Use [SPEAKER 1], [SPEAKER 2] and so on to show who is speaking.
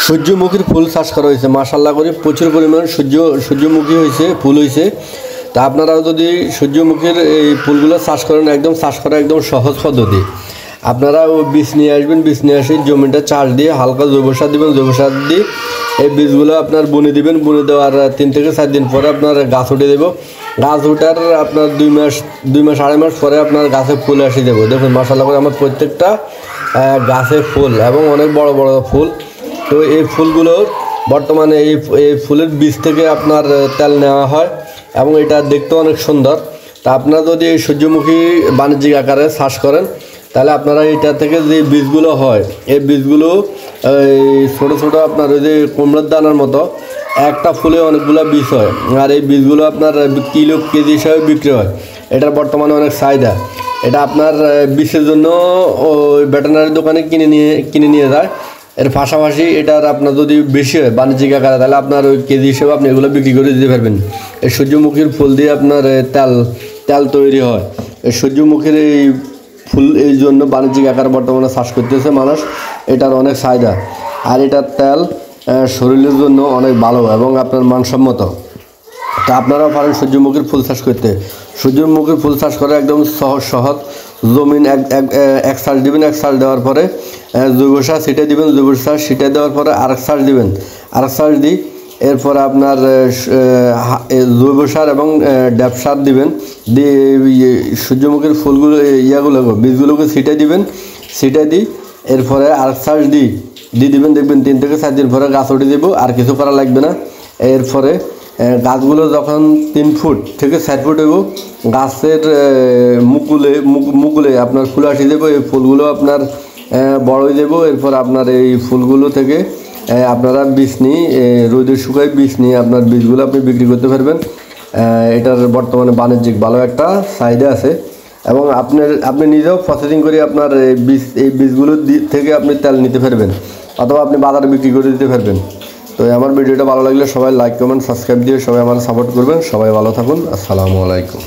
[SPEAKER 1] সূর্যমুখীর ফুল চাষ করা হয়েছে, মাশাআল্লাহ করে প্রচুর পরিমাণ সূর্যমুখী হয়েছে, ফুল হয়েছে। তা আপনারাও যদি সূর্যমুখীর এই ফুলগুলো চাষ করেন, একদম চাষ করা একদম সহজ পদ্ধতি। আপনারা বীজ নিয়ে আসবেন, বীজ নিয়ে আসে জমিটা চাষ দিয়ে হালকা জৈব সার দেবেন, জৈব সার দিয়ে এই বীজগুলো আপনার বুনে দিবেন। বুনে দেওয়ার 3 থেকে 4 দিন পরে আপনার গাছ উঠে দেবো। গাছ উঠার আপনার 2 মাস 2.5 মাস পরে আপনার গাছে ফুল এসে দেবো। দেখুন মাশাআল্লাহ করে আমার প্রত্যেকটা গাছে ফুল এবং অনেক বড় বড় ফুল। তো এই ফুলগুলোর বর্তমানে এই ফুলের বীজ থেকে আপনার তেল নেওয়া হয় এবং এটা দেখতে অনেক সুন্দর। তা আপনারা যদি এই সূর্যমুখী বাণিজ্যিক আকারে চাষ করেন, তাহলে আপনারা এটা থেকে যে বীজগুলো হয়, এই বীজগুলো ছোটো ছোটো আপনার ওই যে কুমড়োর দানার মতো একটা ফুলে অনেকগুলো বীজ হয়। আর এই বীজগুলো আপনার কেজি হিসাবে বিক্রি হয়। এটার বর্তমানে অনেক চাহিদা। এটা আপনার বীজের জন্য ওই ভেটেরিনারি দোকানে কিনে নিয়ে যায়। এর পাশাপাশি এটার আপনার যদি বেশি হয় বাণিজ্যিক আকারে, তাহলে আপনার ওই কেজি হিসেবে আপনি এগুলো বিক্রি করে দিতে পারবেন। এই সূর্যমুখীর ফুল দিয়ে আপনার তেল তৈরি হয়। এই সূর্যমুখীর এই ফুল এই জন্য বাণিজ্যিক আকারে বর্তমানে চাষ করতেছে মানুষ। এটার অনেক চাহিদা। আর এটার তেল শরীরের জন্য অনেক ভালো এবং আপনার মানসম্মত। তা আপনারাও পারেন সূর্যমুখীর ফুল চাষ করতে। সূর্যমুখীর ফুল চাষ করা একদম সহজ। জমিন এক সার দিবেন, এক সার দেওয়ার পরে জৈব সার ছিটে দিবেন, জৈব সার ছিটে দেওয়ার পরে আরেক সার দিবেন, আরেক সার দিই এরপরে আপনার জৈব সার এবং ড্যাপ সার দিবেন। দিয়ে সূর্যমুখীর ফুলগুলো বীজগুলোকে ছিটে দিবেন, ছিটে দিই এরপরে আরেক সার দিয়ে দিবেন। দেখবেন 3 থেকে 4 দিন পরে গাছ উঠে দেবো, আর কিছু করা লাগবে না। এরপরে গাছগুলো যখন 3 ফুট থেকে 4 ফুট হইব, গাছের মুকুলে আপনার ফুল আসি দেবো। এই ফুলগুলো আপনার বড় হয়ে দেবো। এরপর আপনার এই ফুলগুলো থেকে আপনারা বীজ নিয়ে রোদে শুকাই বীজ নিয়ে আপনার বীজগুলো আপনি বিক্রি করতে পারবেন। এটার বর্তমানে বাণিজ্যিক ভালো একটা চাহিদা আছে এবং আপনি নিজেও প্রসেসিং করে আপনার এই বীজগুলো থেকে আপনি তেল নিতে পারবেন, অথবা আপনি বাজারে বিক্রি করে দিতে পারবেন। তো আমার ভিডিওটা ভালো লাগলে সবাই লাইক কমেন্ট সাবস্ক্রাইব দিয়ে সবাই আমার সাপোর্ট করবেন। সবাই ভালো থাকুন। আসসালামু আলাইকুম।